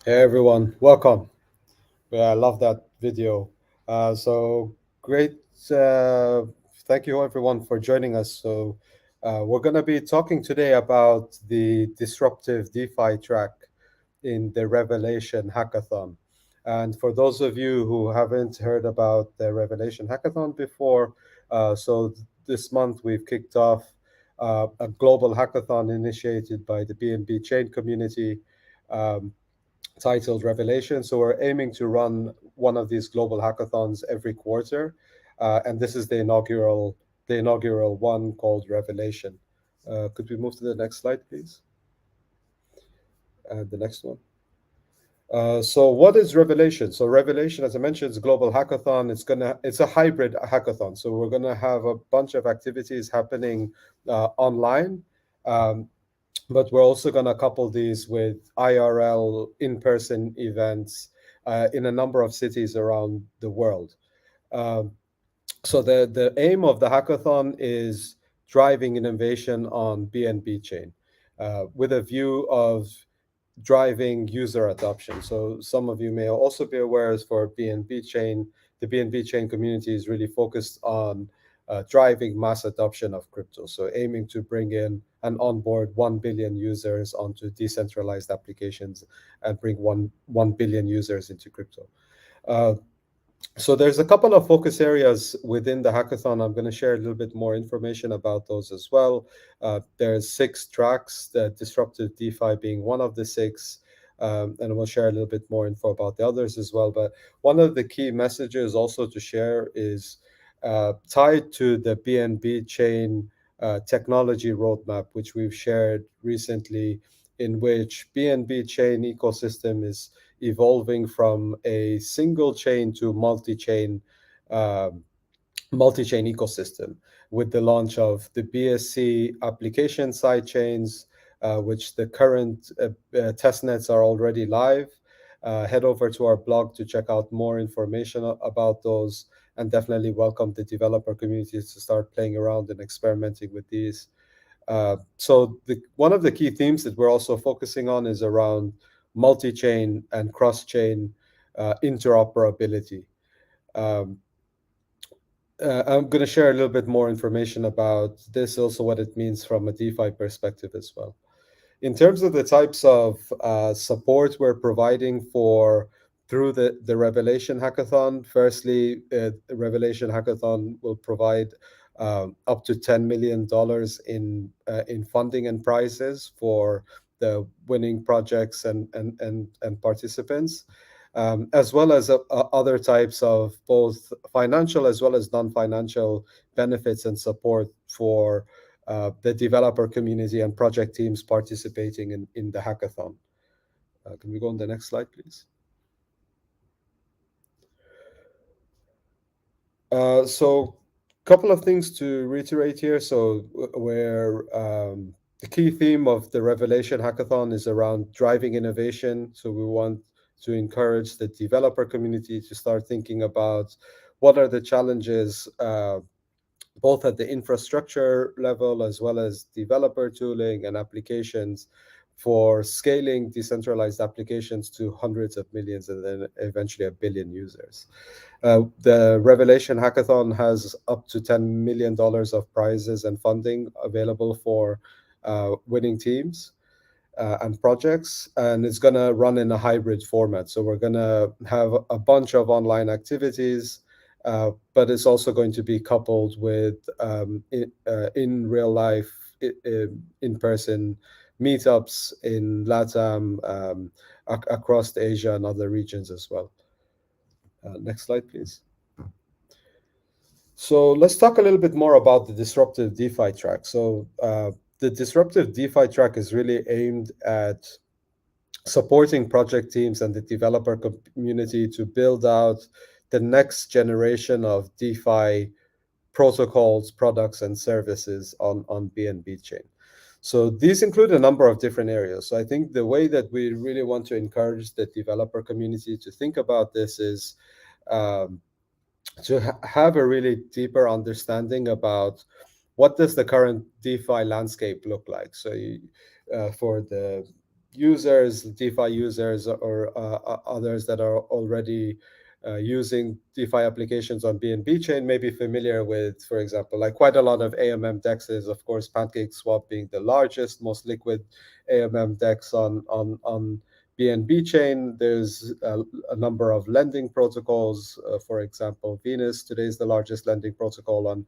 Hey everyone, welcome. I love that video. So great. Uh, Thank you everyone for joining us. We're going to be talking today about the disruptive DeFi track in the Revelation Hackathon. And for those of you who haven't heard about the Revelation Hackathon before, this month we've kicked off a global hackathon initiated by the BNB Chain community. Um, Titled Revelation. So we're aiming to run one of these global hackathons every quarter, and this is the inaugural one called Revelation. Could we move to the next slide, please? And the next one. So what is Revelation? So Revelation, as I mentioned, is a global hackathon. It's a hybrid hackathon. So we're gonna have a bunch of activities happening online. Um, but we're also going to couple these with IRL in-person events in a number of cities around the world. Um, so the aim of the hackathon is driving innovation on BNB chain with a view of driving user adoption. So some of you may also be aware as for BNB chain, the BNB chain community is really focused on driving mass adoption of crypto. So aiming to bring in and onboard 1 billion users onto decentralized applications and bring 1 billion users into crypto. Uh, so there's a couple of focus areas within the hackathon. I'm going to share a little bit more information about those as well. There's 6 tracks, the disruptive DeFi being one of the 6. And we'll share a little bit more info about the others as well. But one of the key messages also to share is tied to the BNB chain technology roadmap, which we've shared recently, in which BNB chain ecosystem is evolving from a single chain to um, multi-chain ecosystem with the launch of the BSC application side chains, which the current test nets are already live. Head over to our blog to check out more information about those, and definitely welcome the developer communities to start playing around and experimenting with these. One of the key themes that we're also focusing on is around multi-chain and cross-chain interoperability. Um, I'm going to share a little bit more information about this, also what it means from a DeFi perspective as well. In terms of the types of support we're providing for through the Revelation Hackathon, firstly, the Revelation Hackathon will provide up to $10 million in funding and prizes for the winning projects and participants, as well as other types of both financial as well as non-financial benefits and support for the developer community and project teams participating in the hackathon. Can we go on the next slide, please? So, couple of things to reiterate here. So, where the key theme of the Revelation Hackathon is around driving innovation. So, we want to encourage the developer community to start thinking about what are the challenges both at the infrastructure level as well as developer tooling and applications for scaling decentralized applications to hundreds of millions and then eventually a billion users. The Revelation Hackathon has up to $10 million of prizes and funding available for winning teams and projects, and it's going to run in a hybrid format. So we're going to have a bunch of online activities, but it's also going to be coupled with in real life, in person meetups in LATAM, across Asia and other regions as well. Next slide, please. So let's talk a little bit more about the disruptive DeFi track. The disruptive DeFi track is really aimed at supporting project teams and the developer community to build out the next generation of DeFi protocols, products, and services on BNB chain. So these include a number of different areas. So I think the way that we really want to encourage the developer community to think about this is um, to have a really deeper understanding about what does the current DeFi landscape look like. For the users, DeFi users, or others that are already using DeFi applications on BNB Chain may be familiar with, for example, like quite a lot of AMM dexes. Of course, PancakeSwap being the largest, most liquid AMM dex on BNB Chain. There's a number of lending protocols. For example, Venus today is the largest lending protocol on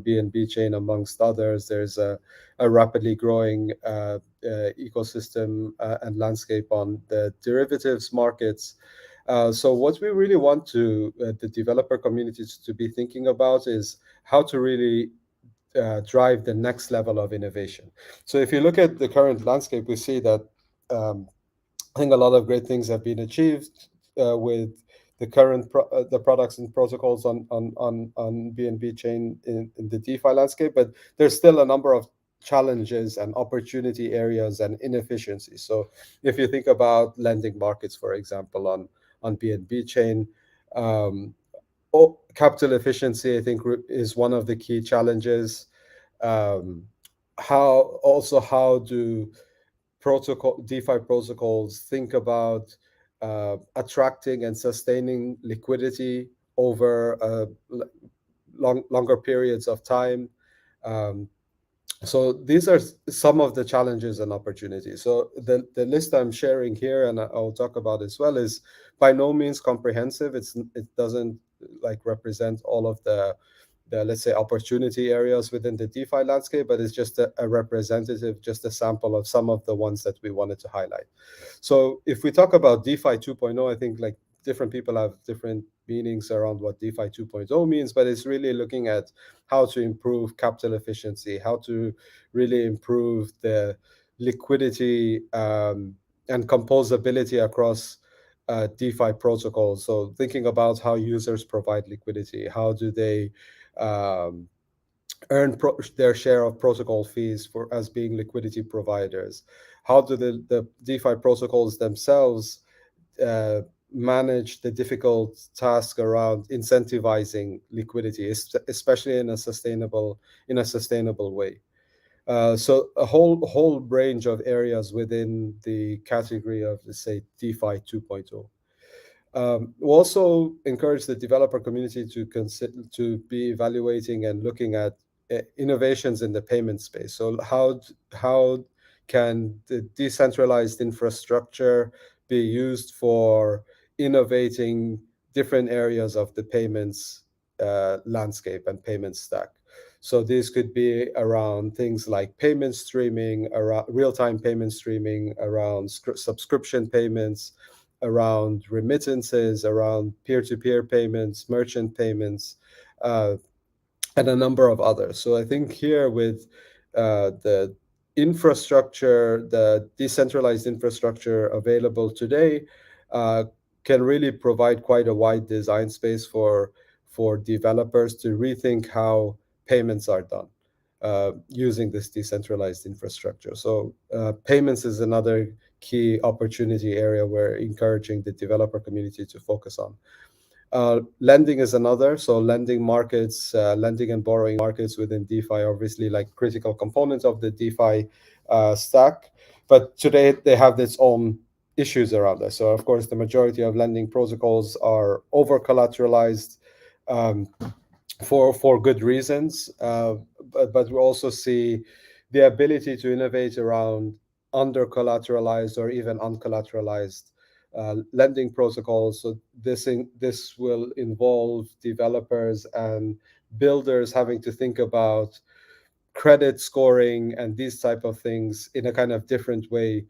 BNB Chain, amongst others. There's a rapidly growing ecosystem and landscape on the derivatives markets. So what we really want the developer communities to be thinking about is how to really drive the next level of innovation. So if you look at the current landscape, we see that um, I think a lot of great things have been achieved with the products and protocols on BNB chain in the DeFi landscape, but there's still a number of challenges and opportunity areas and inefficiencies. So if you think about lending markets, for example, on BNB chain, um, capital efficiency, I think, is one of the key challenges. Um, how do DeFi protocols think about attracting and sustaining liquidity over longer periods of time? Um, so these are some of the challenges and opportunities. So the list I'm sharing here, and I'll talk about as well, is by no means comprehensive. It doesn't like represent all of the, let's say, opportunity areas within the DeFi landscape, but it's just a representative, just a sample of some of the ones that we wanted to highlight. So if we talk about DeFi 2.0, I think like different people have different meanings around what DeFi 2.0 means, but it's really looking at how to improve capital efficiency, how to really improve the liquidity and composability across DeFi protocols. So thinking about how users provide liquidity, how do they um, earn their share of protocol fees for as being liquidity providers? How do the DeFi protocols themselves uh, manage the difficult task around incentivizing liquidity, especially in a sustainable way? So a whole range of areas within the category of, let's say, DeFi 2.0. We also encourage the developer community to be evaluating and looking at innovations in the payment space. So how can the decentralized infrastructure be used for innovating different areas of the payments landscape and payment stack? So these could be around things like payment streaming, around real-time payment streaming, around subscription payments, around remittances, around peer-to-peer payments, merchant payments, uh, and a number of others. So I think here with the infrastructure, the decentralized infrastructure available today, uh, can really provide quite a wide design space for developers to rethink how payments are done using this decentralized infrastructure. So payments is another key opportunity area we're encouraging the developer community to focus on. Lending is another. So lending markets, lending and borrowing markets within DeFi are obviously like critical components of the DeFi stack. But today they have its own issues around this. So of course, the majority of lending protocols are over collateralized um, for good reasons. But we also see the ability to innovate around under collateralized or even uncollateralized lending protocols. So this will involve developers and builders having to think about credit scoring and these type of things in a kind of different way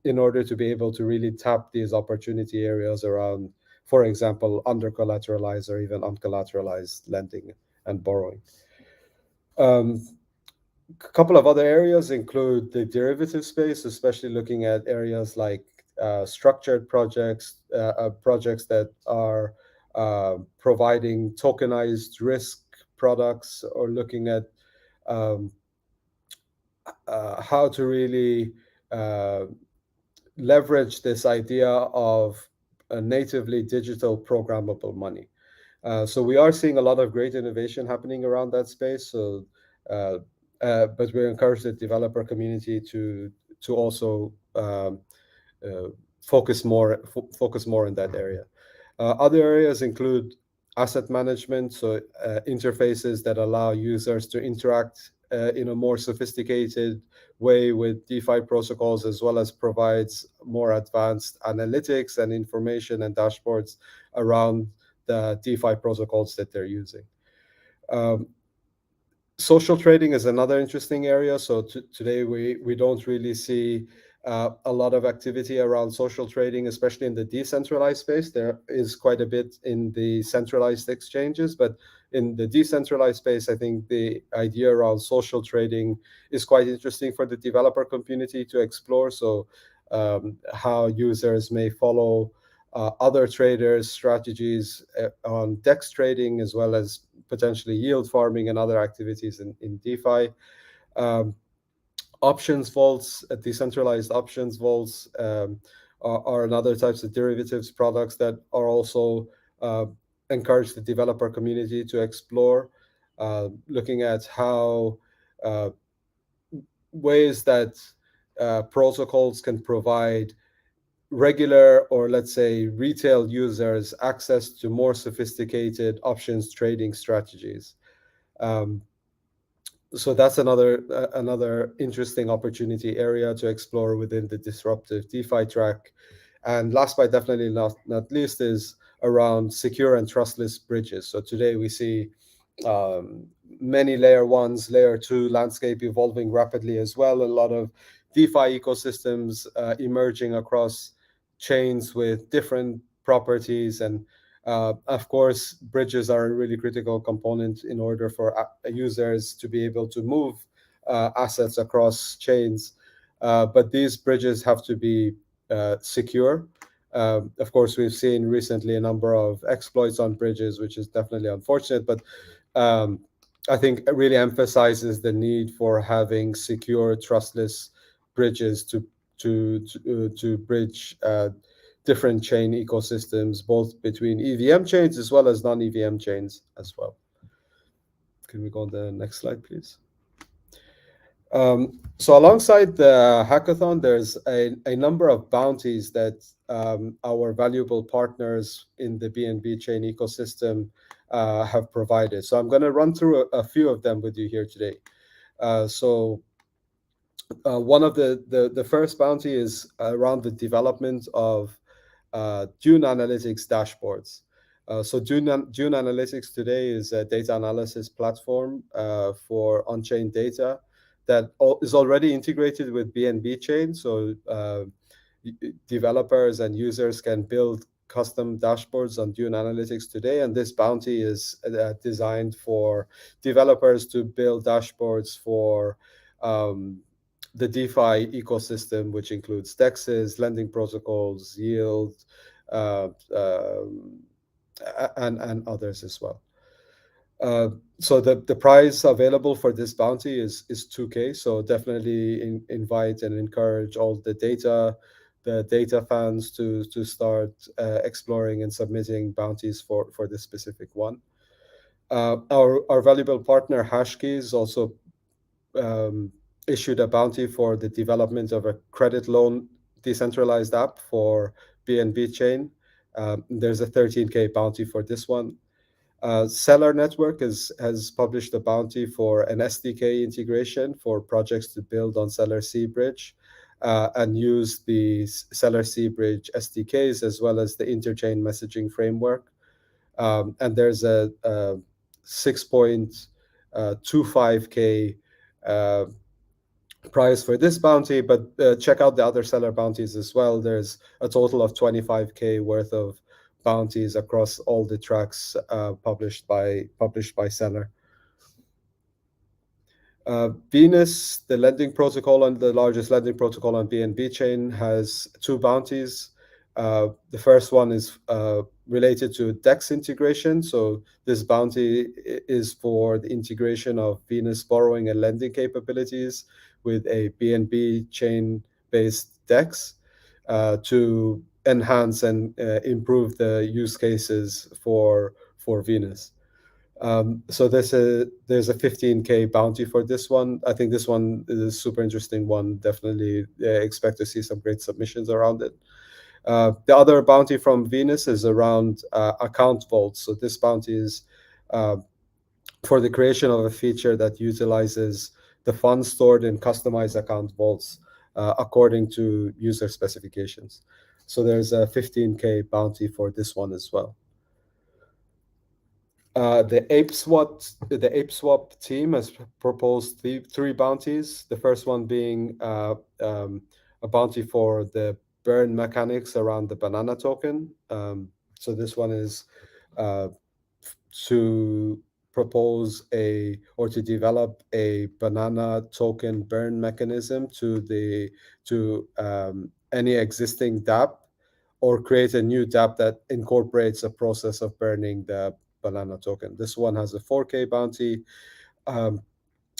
in order to be able to really tap these opportunity areas around, for example, under collateralized or even uncollateralized lending and borrowing. Um, a couple of other areas include the derivative space, especially looking at areas like structured projects that are providing tokenized risk products, or looking at um, how to really uh, leverage this idea of a natively digital programmable money. So we are seeing a lot of great innovation happening around that space. So, but we encourage the developer community to also uh, focus more in that area. Other areas include asset management, so interfaces that allow users to interact in a more sophisticated way with DeFi protocols, as well as provides more advanced analytics and information and dashboards around the DeFi protocols that they're using. Um, Social trading is another interesting area. So today we don't really see a lot of activity around social trading, especially in the decentralized space. There is quite a bit in the centralized exchanges, but in the decentralized space, I think the idea around social trading is quite interesting for the developer community to explore. So how users may follow other traders' strategies on DEX trading, as well as potentially yield farming and other activities in DeFi. Um, Options vaults, decentralized options vaults are another types of derivatives products that are also uh, encourage the developer community to explore, looking at how uh, ways that protocols can provide regular, or let's say retail users, access to more sophisticated options trading strategies. Um, so that's another interesting opportunity area to explore within the disruptive DeFi track. And last but definitely not least is around secure and trustless bridges. So today we see um, many layer ones, layer two landscape evolving rapidly as well. A lot of DeFi ecosystems emerging across chains with different properties. And of course, bridges are a really critical component in order for users to be able to move assets across chains. But these bridges have to be secure. Of course, we've seen recently a number of exploits on bridges, which is definitely unfortunate. But um, I think it really emphasizes the need for having secure, trustless bridges to bridge different chain ecosystems, both between EVM chains as well as non-EVM chains as well. Can we go on the next slide, please? So alongside the hackathon, there's a number of bounties that our valuable partners in the BNB Chain ecosystem have provided. So I'm going to run through a few of them with you here today. One of the first bounty is around the development of Dune Analytics dashboards. Dune Analytics today is a data analysis platform for on-chain data that is already integrated with BNB Chain. So developers and users can build custom dashboards on Dune Analytics today. And this bounty is designed for developers to build dashboards for the DeFi ecosystem, which includes DEXs, lending protocols, yield, uh, um, and others as well. So the prize available for this bounty is 2K. So definitely invite and encourage all the data fans to start exploring and submitting bounties for this specific one. Our valuable partner Hashkeys also um, issued a bounty for the development of a credit loan decentralized app for BNB Chain. There's a 13K bounty for this one. Seller Network has published a bounty for an SDK integration for projects to build on Seller C Bridge and use the Seller C Bridge SDKs as well as the interchain messaging framework. And there's a 6.25K price for this bounty, but check out the other seller bounties as well. There's a total of 25K worth of bounties across all the tracks published by seller. Venus, the lending protocol and the largest lending protocol on BNB chain, has two bounties. The first one is related to DEX integration. So this bounty is for the integration of Venus borrowing and lending capabilities with a BNB chain-based DEX to enhance and improve the use cases for Venus. So there's a 15K bounty for this one. I think this one is a super interesting one. Definitely expect to see some great submissions around it. The other bounty from Venus is around account vaults. So this bounty is uh, for the creation of a feature that utilizes the funds stored in customized account vaults according to user specifications. So there's a 15K bounty for this one as well. The Ape Swap team has proposed three bounties. The first one being a bounty for the burn mechanics around the banana token. So this one is uh, to propose to develop a banana token burn mechanism to any existing dApp, or create a new dApp that incorporates a process of burning the banana token. This one has a 4K bounty. Um,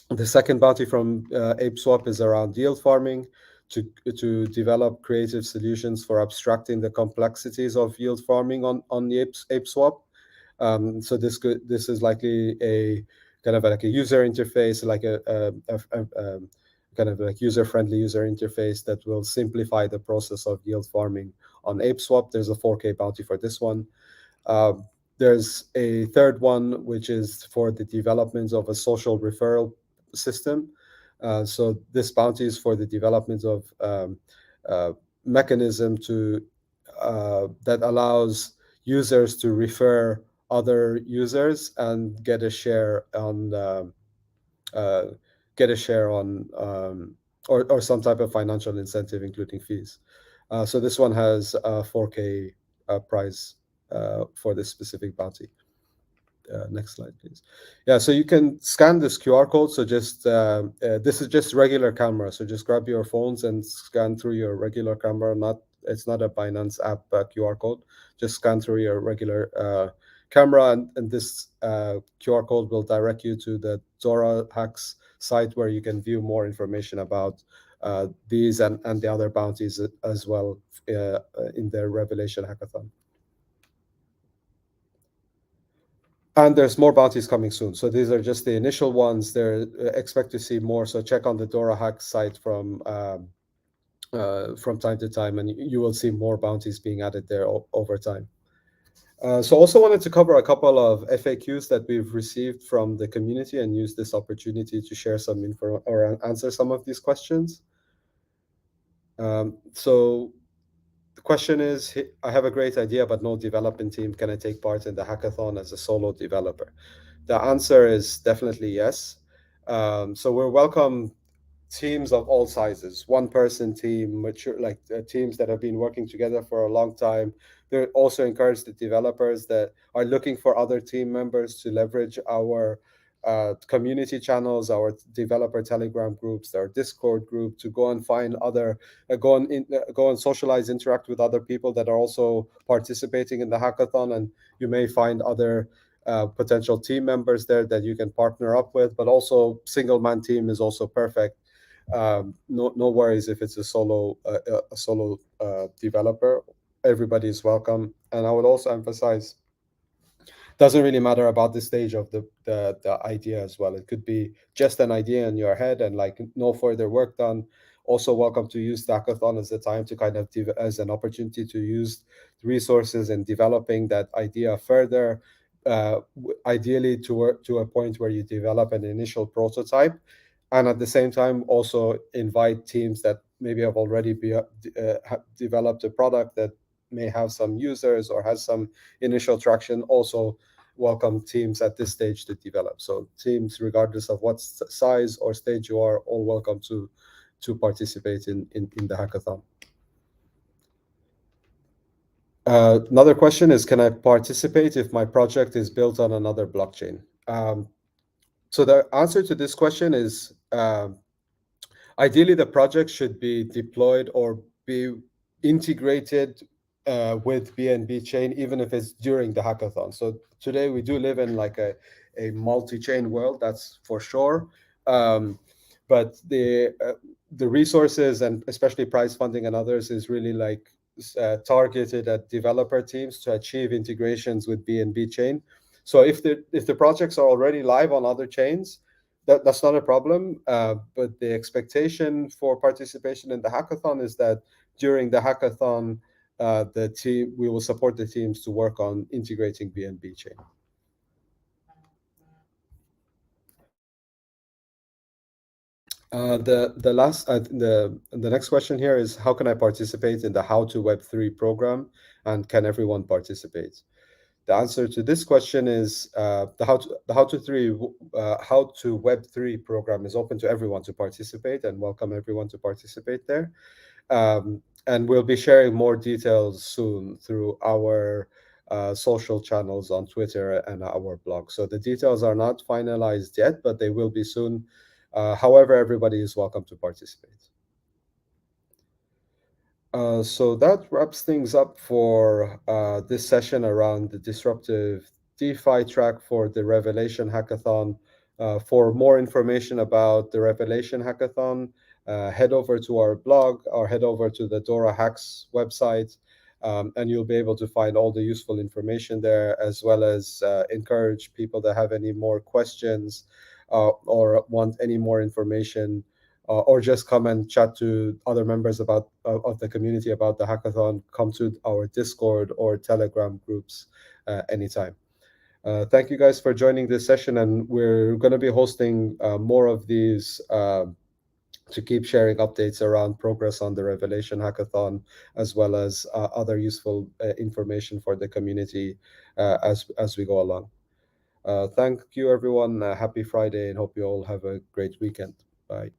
the second bounty from ApeSwap is around yield farming to develop creative solutions for abstracting the complexities of yield farming on the ApeSwap. So this is likely a kind of like a user interface, like a kind of like user-friendly user interface that will simplify the process of yield farming on ApeSwap. There's a 4K bounty for this one. Uh, there's a third one, which is for the development of a social referral system. So this bounty is for the development of uh, mechanism that allows users to refer other users and uh, get a share on or some type of financial incentive, including fees. So this one has a 4K prize for this specific bounty. Next slide, please. Yeah, so you can scan this QR code. So this is just regular camera. So just grab your phones and scan through your regular camera. It's not a Binance app QR code. Just scan through your regular camera, and this QR code will direct you to the Dora Hacks site, where you can view more information about these and the other bounties as well in the Revelation Hackathon. And there's more bounties coming soon. So these are just the initial ones. They're expect to see more. So check on the Dora Hack site from time to time, and you will see more bounties being added there over time. So also wanted to cover a couple of FAQs that we've received from the community and use this opportunity to share some info or answer some of these questions. So the question is, I have a great idea, but no development team. Can I take part in the hackathon as a solo developer? The answer is definitely yes. So we're welcome teams of all sizes, one person team, mature, like teams that have been working together for a long time. They also encourage the developers that are looking for other team members to leverage our community channels, our developer Telegram groups, our Discord group, to go and find other, go and socialize, interact with other people that are also participating in the hackathon, and you may find other potential team members there that you can partner up with. But also, single man team is also perfect. No worries if it's a solo developer. Everybody is welcome. And I would also emphasize, doesn't really matter about the stage of the idea as well. It could be just an idea in your head and like no further work done. Also welcome to use the hackathon as a time to kind of as an opportunity to use resources in developing that idea further. Ideally to a point where you develop an initial prototype, and at the same time also invite teams that maybe have already developed a product that may have some users or has some initial traction. Also welcome teams at this stage to develop. So teams, regardless of what size or stage you are, all welcome to participate in the hackathon. Another question is, can I participate if my project is built on another blockchain? So the answer to this question is, ideally, the project should be deployed or be integrated with BNB Chain, even if it's during the hackathon. So today we do live in like a multi-chain world, that's for sure. But the resources, and especially prize funding and others, is really like targeted at developer teams to achieve integrations with BNB Chain. So if the projects are already live on other chains, that's not a problem. But the expectation for participation in the hackathon is that during the hackathon, the team we will support the teams to work on integrating BNB Chain. The next question here is, how can I participate in the How to Web3 program, and can everyone participate? The answer to this question is, the How to Web3 program is open to everyone to participate, and welcome everyone to participate there. And we'll be sharing more details soon through our social channels on Twitter and our blog. So the details are not finalized yet, but they will be soon. However, everybody is welcome to participate. So that wraps things up for this session around the disruptive DeFi track for the Revelation Hackathon. For more information about the Revelation Hackathon, head over to our blog or head over to the Dora Hacks website, and you'll be able to find all the useful information there, as well as encourage people that have any more questions or want any more information, or just come and chat to other members of the community about the hackathon. Come to our Discord or Telegram groups anytime. Thank you guys for joining this session, and we're going to be hosting more of these to keep sharing updates around progress on the Revelation Hackathon, as well as other useful information for the community as we go along. Thank you, everyone. Happy Friday, and hope you all have a great weekend. Bye.